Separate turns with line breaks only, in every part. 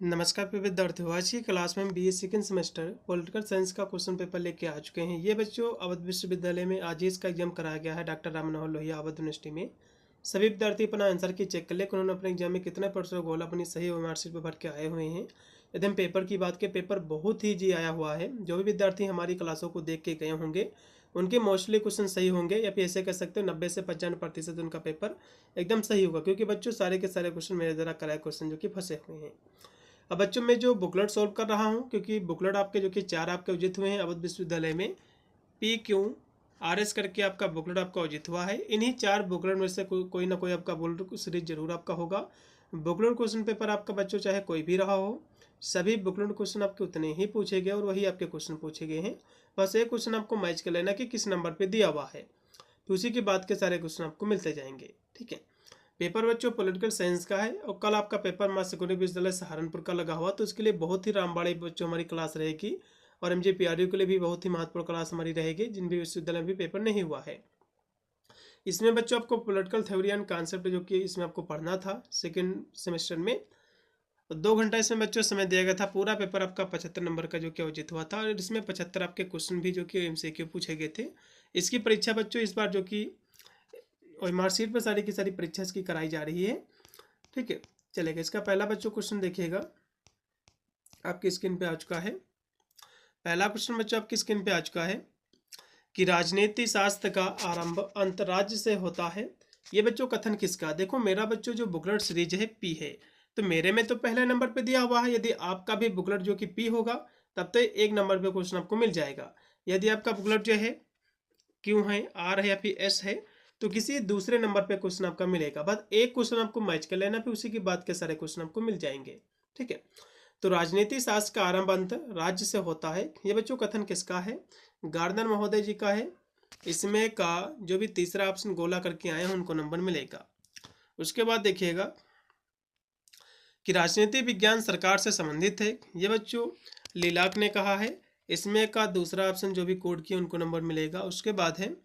नमस्कार प्रिय विद्यार्थियों। आज की क्लास में हम BA second semester political science का क्वेश्चन पेपर लेके आ चुके हैं। ये बच्चों अवध विश्वविद्यालय में आज ही इसका एग्जाम कराया गया है डॉक्टर राम मनोहर लोहिया अवध यूनिवर्सिटी में। सभी विद्यार्थी अपना आंसर की चेक कर ले कि उन्होंने अपने एग्जाम में कितने परसेंट गोल अपनी सही मार्कशीट पर भर के आए हुए हैं। यदि हम पेपर की बात करें, पेपर बहुत ही जी आया हुआ है। जो भी विद्यार्थी हमारी क्लासों को देख के गए होंगे उनके मोस्टली क्वेश्चन सही होंगे, या फिर ऐसे कह सकते हो 90 से 95% उनका पेपर एकदम सही होगा, क्योंकि बच्चों सारे के सारे क्वेश्चन मेरे द्वारा कराए क्वेश्चन जो कि फंसे हुए हैं। अब बच्चों मैं जो बुकलेट सॉल्व कर रहा हूँ, क्योंकि बुकलेट आपके जो कि 4 आपके उचित हुए हैं अवध विश्वविद्यालय में। PQRS करके आपका बुकलेट आपका उचित हुआ है। इन्हीं 4 बुकलेट में से कोई ना कोई आपका बुकलेट सीरीज जरूर आपका होगा। बुकलेट क्वेश्चन पेपर आपका बच्चों चाहे कोई भी रहा हो, सभी बुकलेट क्वेश्चन आपके उतने ही पूछे गए और वही आपके क्वेश्चन पूछे गए हैं। बस एक क्वेश्चन आपको मैच कर लेना कि किस नंबर पर दिया हुआ है, तो उसी के बाद के सारे क्वेश्चन आपको मिलते जाएंगे। ठीक है। पेपर बच्चों पॉलिटिकल साइंस का है और कल आपका पेपर मां सेकेंडरी विश्वविद्यालय सहारनपुर का लगा हुआ, तो इसके लिए बहुत ही रामबाड़ी बच्चों हमारी क्लास रहेगी। और MJPRU के लिए भी बहुत ही महत्वपूर्ण क्लास हमारी रहेगी, जिन भी विश्वविद्यालय में भी पेपर नहीं हुआ है। इसमें बच्चों आपको पॉलिटिकल थ्योरी एंड कॉन्सेप्ट जो कि इसमें आपको पढ़ना था सेकेंड सेमेस्टर में। 2 घंटा इसमें बच्चों समय दिया गया था। पूरा पेपर आपका 75 नंबर का जो कि उचित हुआ था, और इसमें 75 आपके क्वेश्चन भी जो कि MCQ पूछे गए थे। इसकी परीक्षा बच्चों इस बार जो कि और मार्कशीट पर सारी की सारी परीक्षा इसकी कराई जा रही है। ठीक है, चलेगा। इसका पहला बच्चों क्वेश्चन देखिएगा, आपकी स्क्रीन पे आ चुका है। पहला क्वेश्चन बच्चों आपकी स्क्रीन पे आ चुका है कि राजनीति शास्त्र का आरंभ अंतर्राज्य से होता है। ये बच्चों कथन किसका? देखो मेरा बच्चों जो बुकलेट सीरीज है P है, तो मेरे में तो पहले नंबर पे दिया हुआ है। यदि आपका भी बुकलेट जो कि P होगा तब तो 1 नंबर पे क्वेश्चन आपको मिल जाएगा। यदि आपका बुकलेट जो है Q है, R है या फिर S है, तो किसी दूसरे नंबर पे क्वेश्चन आपका मिलेगा। बस एक क्वेश्चन आपको मैच कर लेना, फिर उसी के बाद के सारे क्वेश्चन आपको मिल जाएंगे। ठीक है। तो राजनीति शास्त्र का आरंभ अंत राज्य से होता है, ये बच्चों कथन किसका है? गार्डनर महोदय जी का है। इसमें का जो भी तीसरा ऑप्शन गोला करके आए हैं उनको नंबर मिलेगा। उसके बाद देखिएगा कि राजनीति विज्ञान सरकार से संबंधित है, ये बच्चों लीलाक ने कहा है। इसमें का दूसरा ऑप्शन जो भी कोड किया उनको नंबर मिलेगा। उसके बाद है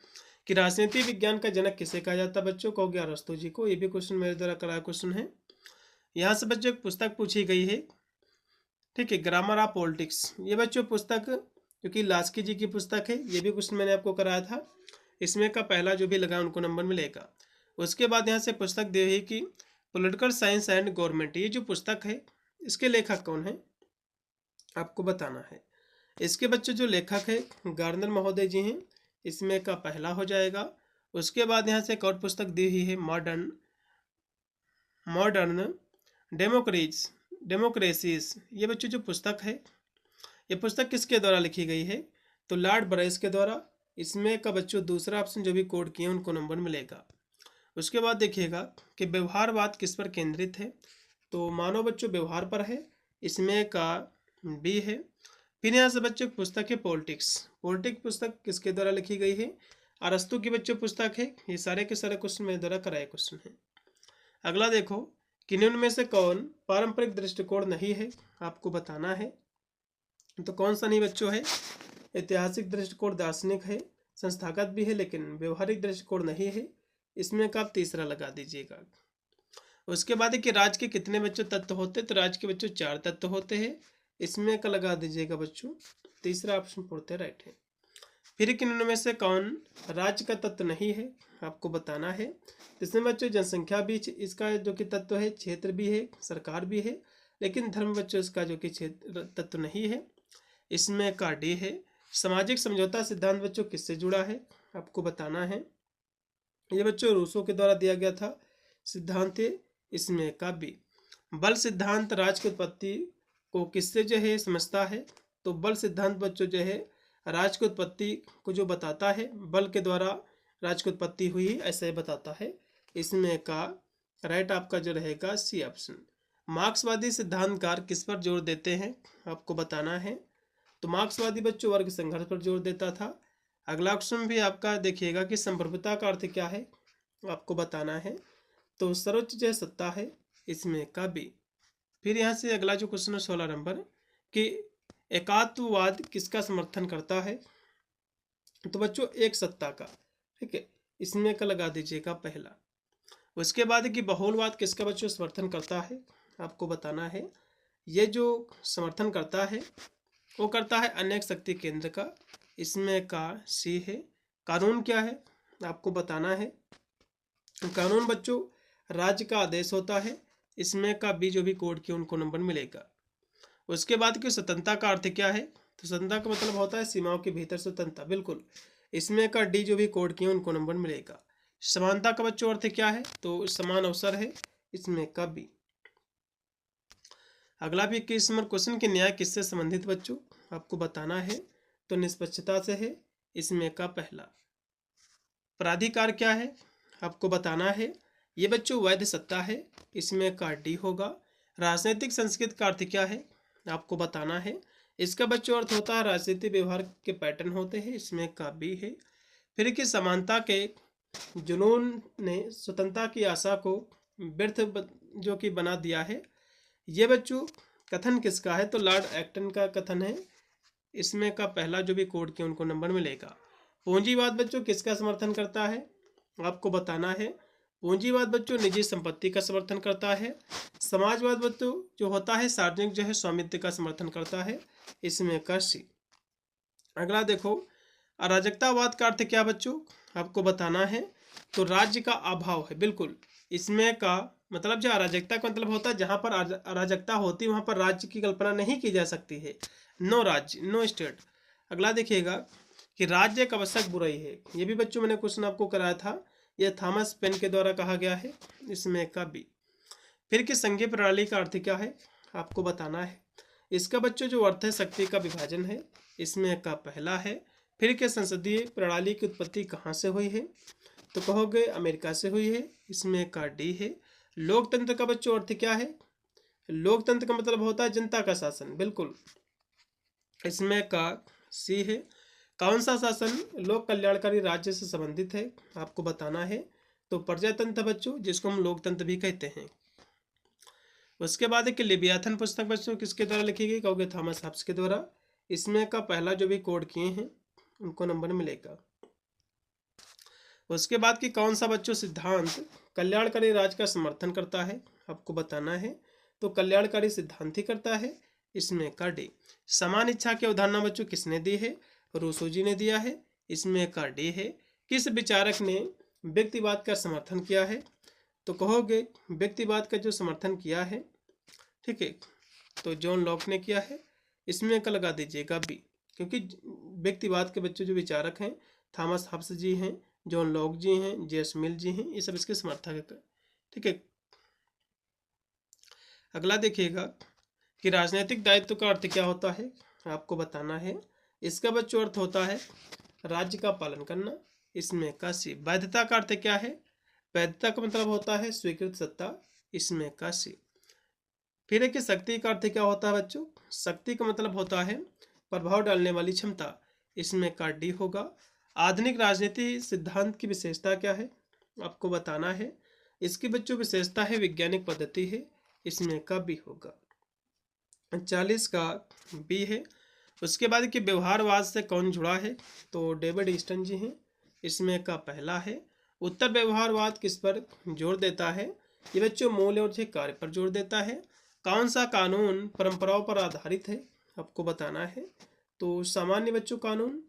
कि राजनीति विज्ञान का जनक किसे कहा जाता है? बच्चों कहोगे अरस्तु जी को। ये भी क्वेश्चन मेरे द्वारा कराया क्वेश्चन है। यहाँ से बच्चों एक पुस्तक पूछी गई है, ठीक है, ग्रामर ऑफ पॉलिटिक्स। ये बच्चों पुस्तक जो कि लास्की जी की पुस्तक है, ये भी क्वेश्चन मैंने आपको कराया था। इसमें का पहला जो भी लगा उनको नंबर मिलेगा। उसके बाद यहाँ से पुस्तक दी है कि पॉलिटिकल साइंस एंड गवर्नमेंट। ये जो पुस्तक है इसके लेखक कौन है आपको बताना है। इसके बच्चे जो लेखक है गार्डनर महोदय जी हैं, इसमें का पहला हो जाएगा। उसके बाद यहाँ से एक और पुस्तक दी हुई है मॉडर्न डेमोक्रेसीज। ये बच्चों जो पुस्तक है, ये पुस्तक किसके द्वारा लिखी गई है? तो लॉर्ड ब्राइस के द्वारा। इसमें का बच्चों दूसरा ऑप्शन जो भी कोड किए उनको नंबर मिलेगा। उसके बाद देखिएगा कि व्यवहारवाद किस पर केंद्रित है? तो मानव बच्चों व्यवहार पर है, इसमें का बी है। फिर यहाँ से बच्चों पुस्तक है पॉलिटिक्स पुस्तक किसके द्वारा लिखी गई है? अरस्तु की बच्चों पुस्तक है। ये सारे के सारे क्वेश्चन मेरे द्वारा कराए क्वेश्चन है। अगला देखो कि निम्न में से कौन पारंपरिक दृष्टिकोण नहीं है, आपको बताना है। तो कौन सा नहीं बच्चों है? ऐतिहासिक दृष्टिकोण दार्शनिक है, संस्थागत भी है, लेकिन व्यवहारिक दृष्टिकोण नहीं है। इसमें का आप तीसरा लगा दीजिएगा। उसके बाद है कि राज्य के कितने बच्चों तत्व होते हैं? तो राज्य के बच्चों 4 तत्व होते हैं। इसमें का लगा दीजिएगा बच्चों, तीसरा ऑप्शन पूर्णतः राइट है। फिर किन में से कौन राज्य का तत्व नहीं है, आपको बताना है। इसमें बच्चों जनसंख्या भी इसका जो कि तत्व है, क्षेत्र भी है, सरकार भी है, लेकिन धर्म बच्चों इसका जो कि क्षेत्र तत्व नहीं है। इसमें का डी है। सामाजिक समझौता सिद्धांत बच्चों किससे जुड़ा है, आपको बताना है। ये बच्चों रूसो के द्वारा दिया गया था सिद्धांत। इसमें का बी। बल सिद्धांत राज्य की उत्पत्ति को किससे जो है समझता है? तो बल सिद्धांत बच्चों जो है राज्य की उत्पत्ति को जो बताता है, बल के द्वारा राज्य की उत्पत्ति हुई ऐसा ही बताता है। इसमें का राइट आपका जो रहेगा सी ऑप्शन। मार्क्सवादी सिद्धांतकार किस पर जोर देते हैं, आपको बताना है। तो मार्क्सवादी बच्चों वर्ग संघर्ष पर जोर देता था। अगला क्वेश्चन भी आपका देखिएगा कि संप्रभुता का अर्थ क्या है, आपको बताना है। तो सर्वोच्च जो सत्ता है, इसमें का बी। फिर यहाँ से अगला जो क्वेश्चन है 16 नंबर कि एकात्मवाद किसका समर्थन करता है? तो बच्चों एक सत्ता का। ठीक है, इसमें का लगा दीजिएगा पहला। उसके बाद कि बहुलवाद किसका बच्चों समर्थन करता है, आपको बताना है। ये जो समर्थन करता है वो करता है अनेक शक्ति केंद्र का। इसमें का सी है। कानून क्या है आपको बताना है। कानून बच्चों राज्य का आदेश होता है। इसमें का बी जो भी कोड किए उनको नंबर मिलेगा। उसके बाद की स्वतंत्रता का अर्थ क्या है, तो स्वतंत्रता का मतलब होता है सीमाओं के भीतर स्वतंत्रता, बिल्कुल। इसमें का डी जो भी कोड किए उनको नंबर मिलेगा। समानता का बच्चों अर्थ क्या है, तो समान अवसर है। इसमें का बी। अगला भी 21 नंबर क्वेश्चन कि न्याय किससे संबंधित बच्चों आपको बताना है, तो निष्पक्षता से है। इसमें का पहला। प्राधिकार क्या है आपको बताना है। ये बच्चों वैध सत्ता है। इसमें का डी होगा। राजनीतिक संस्कृति का अर्थ क्या है आपको बताना है। इसका बच्चों अर्थ होता है राजनीतिक व्यवहार के पैटर्न होते हैं। इसमें का बी है। फिर कि समानता के जुनून ने स्वतंत्रता की आशा को व्यर्थ जो कि बना दिया है। ये बच्चों कथन किसका है, तो लॉर्ड एक्टन का कथन है। इसमें का पहला जो भी कोड किया उनको नंबर मिलेगा। पूंजीवाद बच्चों किसका समर्थन करता है आपको बताना है। पूंजीवाद बच्चों निजी संपत्ति का समर्थन करता है। समाजवाद बच्चों जो होता है सार्वजनिक जो है स्वामित्व का समर्थन करता है। इसमें का सी। अगला देखो अराजकतावाद का अर्थ क्या बच्चों आपको बताना है, तो राज्य का अभाव है, बिल्कुल। इसमें का मतलब जो अराजकता का मतलब होता है जहां पर अराजकता होती है वहां पर राज्य की कल्पना नहीं की जा सकती है। नो राज्य, नो स्टेट। अगला देखिएगा कि राज्य एक आवश्यक बुराई है। ये भी बच्चों मैंने क्वेश्चन आपको कराया था, यह थॉमस पेन के द्वारा कहा गया है। इसमें का बी। फिर कि संघीय प्रणाली का अर्थ क्या है आपको बताना है। इसका बच्चों जो अर्थ है शक्ति का विभाजन है। इसमें का पहला है। फिर कि संसदीय प्रणाली की उत्पत्ति कहाँ से हुई है, तो कहोगे अमेरिका से हुई है। इसमें का डी है। लोकतंत्र का बच्चों अर्थ क्या है, लोकतंत्र का मतलब होता है जनता का शासन, बिल्कुल। इसमें का सी है। कौन सा शासन लोक कल्याणकारी राज्य से संबंधित है आपको बताना है, तो प्रजातंत्र बच्चों जिसको हम लोकतंत्र भी कहते हैं। उसके बाद है कि लिबियाथन पुस्तक बच्चों किसके द्वारा लिखी गई, कहोगे थॉमस हॉब्स के द्वारा। इसमें का पहला जो भी कोड किए हैं उनको नंबर मिलेगा। उसके बाद कि कौन सा बच्चों सिद्धांत कल्याणकारी राज्य का समर्थन करता है आपको बताना है, तो कल्याणकारी सिद्धांत ही करता है। इसमें का डी। समान इच्छा की अवधारणा बच्चों किसने दी है, रूसो जी ने दिया है। इसमें का डी है। किस विचारक ने व्यक्तिवाद का समर्थन किया है, तो कहोगे व्यक्तिवाद का जो समर्थन किया है, ठीक है, तो जॉन लॉक ने किया है। इसमें का लगा दीजिएगा बी, क्योंकि व्यक्तिवाद के बच्चे जो विचारक हैं थॉमस हॉब्स जी हैं, जॉन लॉक जी हैं, जेएस मिल जी हैं, ये सब इसके समर्थक है, ठीक है। अगला देखिएगा कि राजनीतिक दायित्व का अर्थ क्या होता है आपको बताना है। इसका बच्चों अर्थ होता है राज्य का पालन करना। इसमें का सी। वैधता का अर्थ क्या है, वैधता का मतलब होता है स्वीकृत सत्ता। इसमें का सी। फिर है कि शक्ति का अर्थ क्या होता है बच्चों, शक्ति का मतलब होता है प्रभाव डालने वाली क्षमता। इसमें का डी होगा। आधुनिक राजनीति सिद्धांत की विशेषता क्या है आपको बताना है। इसकी बच्चों विशेषता है वैज्ञानिक पद्धति है। इसमें का बी होगा। 40 का बी है। उसके बाद कि व्यवहारवाद से कौन जुड़ा है, तो डेविड ईस्टन जी हैं। इसमें का पहला है। उत्तर व्यवहारवाद किस पर जोर देता है, ये बच्चों मूल्य और कार्य पर जोर देता है। कौन सा कानून परंपराओं पर आधारित है आपको बताना है, तो सामान्य बच्चों कानून।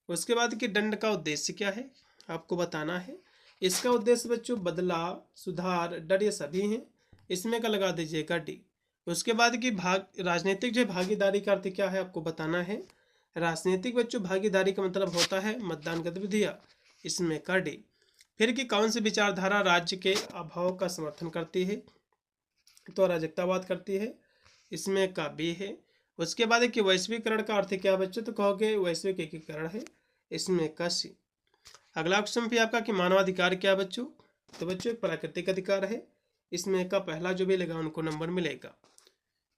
उसके बाद कि दंड का उद्देश्य क्या है आपको बताना है। इसका उद्देश्य बच्चों बदलाव, सुधार, डर ये सभी हैं। इसमें का लगा दीजिएगा डी। उसके बाद की राजनीतिक जो भागीदारी का अर्थ क्या है आपको बताना है। राजनीतिक बच्चों भागीदारी का मतलब होता है मतदान गतिविधियां। इसमें का डी। फिर कि कौन सी विचारधारा राज्य के अभाव का समर्थन करती है, तो अराजकतावाद करती है। इसमें का बी है। उसके बाद कि वैश्वीकरण का अर्थ क्या बच्चों, तो कहोगे वैश्विक एकीकरण है। इसमें का सी। अगला क्वेश्चन भी आपका कि मानवाधिकार क्या बच्चों, तो बच्चों प्राकृतिक अधिकार है। इसमें का पहला जो भी लेगा उनको नंबर मिलेगा।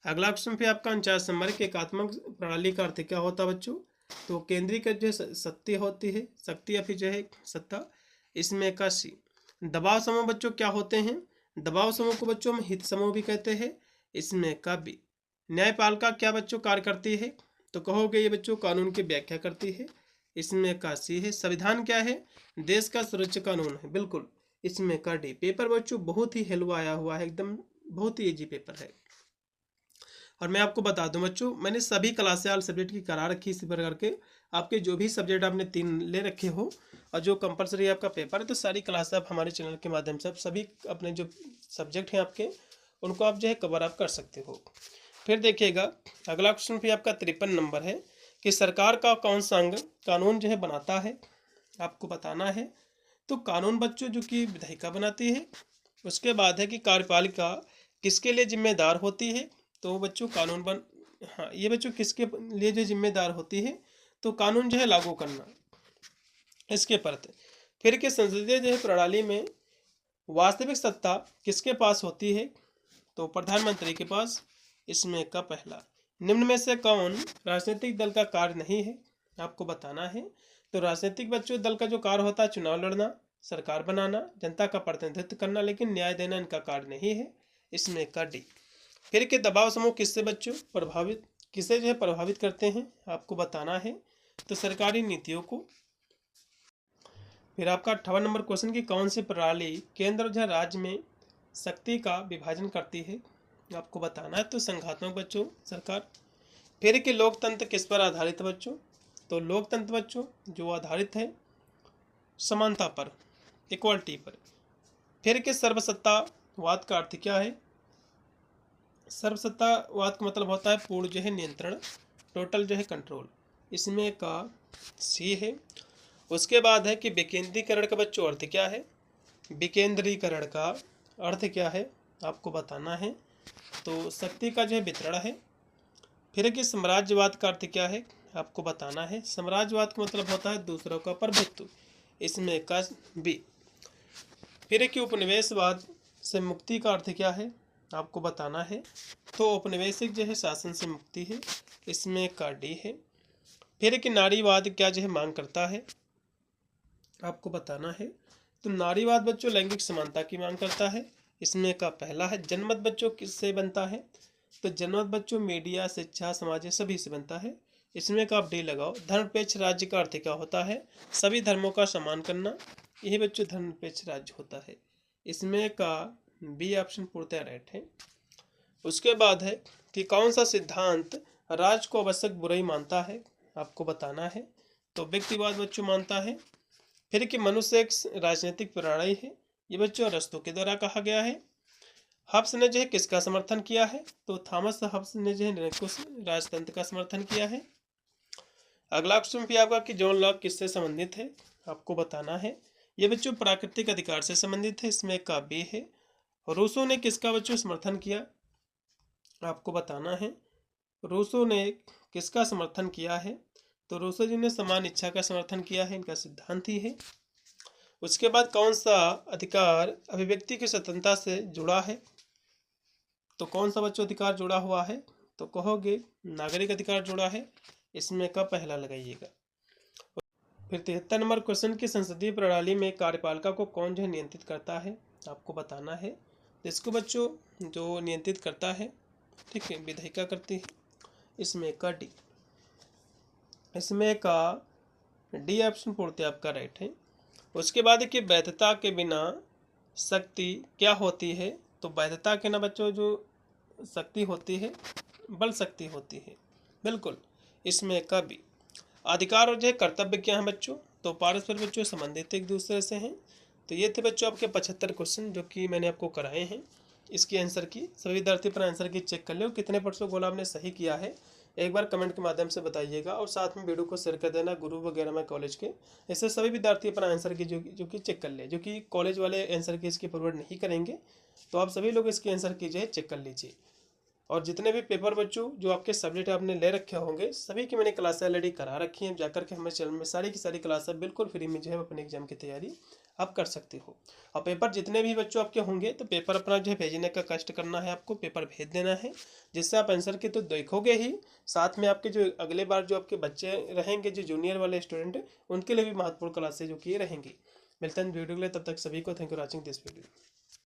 अगला क्वेश्चन पे आपका 49 नंबर के एकात्मक प्रणाली का अर्थ क्या होता है बच्चों, तो केंद्रीकृत जो शक्ति होती है, शक्ति या फिर जो है सत्ता। इसमें का सी। दबाव समूह बच्चों क्या होते हैं, दबाव समूह को बच्चों हम हित समूह भी कहते हैं। इसमें का बी। न्यायपालिका क्या बच्चों कार्य करती है, तो कहोगे ये बच्चों कानून की व्याख्या करती है। इसमें का सी है। संविधान क्या है, देश का सर्वोच्च कानून है, बिल्कुल। इसमें का डी। पेपर बच्चों बहुत ही हेलवा आया हुआ है, एकदम बहुत ही इजी पेपर है। और मैं आपको बता दूं बच्चों, मैंने सभी क्लासें ऑल सब्जेक्ट की करा रखी इसी प्रकार के। आपके जो भी सब्जेक्ट आपने 3 ले रखे हो और जो कंपलसरी आपका पेपर है, तो सारी क्लास आप हमारे चैनल के माध्यम से आप सभी अपने जो सब्जेक्ट हैं आपके, उनको आप जो है कवर आप कर सकते हो। फिर देखिएगा अगला क्वेश्चन भी आपका 53 नंबर है कि सरकार का कौन सा अंग कानून जो है बनाता है, आपको बताना है। तो कानून बच्चों जो कि विधायिका बनाती है। उसके बाद है कि कार्यपालिका किसके लिए जिम्मेदार होती है, तो बच्चों कानून हाँ, ये बच्चों किसके लिए जो जिम्मेदार होती है, तो कानून जो है लागू करना, इसके प्रति। फिर के संसदीय जो है प्रणाली में वास्तविक सत्ता किसके पास होती है, तो प्रधानमंत्री के पास। इसमें का पहला, निम्न में से कौन राजनीतिक दल का कार्य नहीं है, आपको बताना है। तो राजनीतिक बच्चों दल का जो कार्य होता है चुनाव लड़ना, सरकार बनाना, जनता का प्रतिनिधित्व करना, लेकिन न्याय देना इनका कार्य नहीं है। इसमें का डी। फिर के दबाव समूह किससे बच्चों किसे जो है प्रभावित करते हैं, आपको बताना है। तो सरकारी नीतियों को। फिर आपका 58 नंबर क्वेश्चन की कौन सी प्रणाली केंद्र और राज्य में शक्ति का विभाजन करती है, आपको बताना है। तो संघात्मक बच्चों सरकार। फिर के लोकतंत्र किस पर आधारित है बच्चों, तो लोकतंत्र बच्चों जो आधारित है समानता पर, इक्वालिटी पर। फिर के सर्वसत्तावाद का अर्थ क्या है, सर्वसत्तावाद का मतलब होता है पूर्ण जो है नियंत्रण, टोटल जो है कंट्रोल। इसमें का सी है। उसके बाद है कि विकेंद्रीकरण का बच्चों अर्थ क्या है, विकेंद्रीकरण का अर्थ क्या है, आपको बताना है। तो शक्ति का जो है वितरण है। फिर कि साम्राज्यवाद का अर्थ क्या है, आपको बताना है। साम्राज्यवाद का मतलब होता है दूसरों का प्रभुत्व। इसमें का बी। फिर कि उपनिवेशवाद से मुक्ति का अर्थ क्या है, आपको बताना है। तो औपनिवेशिक जो है शासन से मुक्ति है। इसमें का डी है। फिर कि नारीवाद क्या जो है मांग करता है, आपको बताना है। तो नारीवाद बच्चों लैंगिक समानता की मांग करता है। इसमें का पहला है। जनमत बच्चों किससे बनता है, तो जनमत बच्चों मीडिया, शिक्षा, समाज सभी से बनता है। इसमें का आप डी लगाओ। धर्मनिरपेक्ष राज्य का अर्थ क्या होता है, सभी धर्मों का सम्मान करना, यही बच्चों धर्मनिरपेक्ष राज्य होता है। इसमें का बी ऑप्शन पूर्णतः राइट है। उसके बाद है कि कौन सा सिद्धांत राज को आवश्यक बुराई मानता है, आपको बताना है। तो व्यक्तिवाद बच्चों मानता है। फिर कि मनुष्य एक राजनीतिक प्राणी है, ये बच्चों अरस्तू के द्वारा कहा गया है। हब्स ने जो है किसका समर्थन किया है, तो थॉमस हब्स ने जो है निरंकुश राजतंत्र का समर्थन किया है। अगला क्वेश्चन भी आपका कि जॉन लॉक किससे संबंधित है, आपको बताना है। ये बच्चों प्राकृतिक अधिकार से संबंधित है। इसमें का बी है। रूसो ने किसका बच्चों समर्थन किया, आपको बताना है। रूसो ने किसका समर्थन किया है, तो रूसो जी ने समान इच्छा का समर्थन किया है, इनका सिद्धांत ही है। उसके बाद कौन सा अधिकार अभिव्यक्ति की स्वतंत्रता से जुड़ा है, तो कौन सा बच्चों अधिकार जुड़ा हुआ है, तो कहोगे नागरिक अधिकार जुड़ा है। इसमें का पहला लगाइएगा। फिर 73 नंबर क्वेश्चन की संसदीय प्रणाली में कार्यपालिका को कौन जो है नियंत्रित करता है, आपको बताना है। तो इसको बच्चों जो नियंत्रित करता है, ठीक है, विधायिका करती है। इसमें का डी। इसमें का डी ऑप्शन पूर्णतः आपका राइट है। उसके बाद कि वैधता के बिना शक्ति क्या होती है, तो वैधता के ना बच्चों जो शक्ति होती है बल शक्ति होती है, बिल्कुल। इसमें का भी। अधिकार और जो है कर्तव्य क्या है बच्चों, तो पारस्पर बच्चों संबंधित एक दूसरे से हैं। तो ये थे बच्चों आपके 75 क्वेश्चन जो कि मैंने आपको कराए हैं। इसकी आंसर की सभी विद्यार्थी अपना आंसर की चेक कर लो, कितने % गोला आपने सही किया है एक बार कमेंट के माध्यम से बताइएगा। और साथ में वीडियो को शेयर कर देना गुरु वगैरह में कॉलेज के, ऐसे सभी विद्यार्थी अपना आंसर की जो कि चेक कर ले, जो कि कॉलेज वाले आंसर की इसकी फॉरवर्ड नहीं करेंगे। तो आप सभी लोग इसके आंसर कीजिए, चेक कर लीजिए। और जितने भी पेपर बच्चों जो आपके सब्जेक्ट आपने ले रखे होंगे, सभी की मैंने क्लासें ऑलरेडी करा रखी हैं। जाकर के हमारे चैनल में सारी की सारी क्लासें बिल्कुल फ्री में जो है अपने एग्जाम की तैयारी आप कर सकते हो। और पेपर जितने भी बच्चों आपके होंगे, तो पेपर अपना जो है भेजने का कष्ट करना है, आपको पेपर भेज देना है, जिससे आप आंसर की तो देखोगे ही, साथ में आपके जो अगले बार जो आपके बच्चे रहेंगे, जो जूनियर वाले स्टूडेंट, उनके लिए भी महत्वपूर्ण क्लासेज जो कि रहेंगी। मिलते हैं वीडियो के लिए, तब तक सभी को thank you watching this video.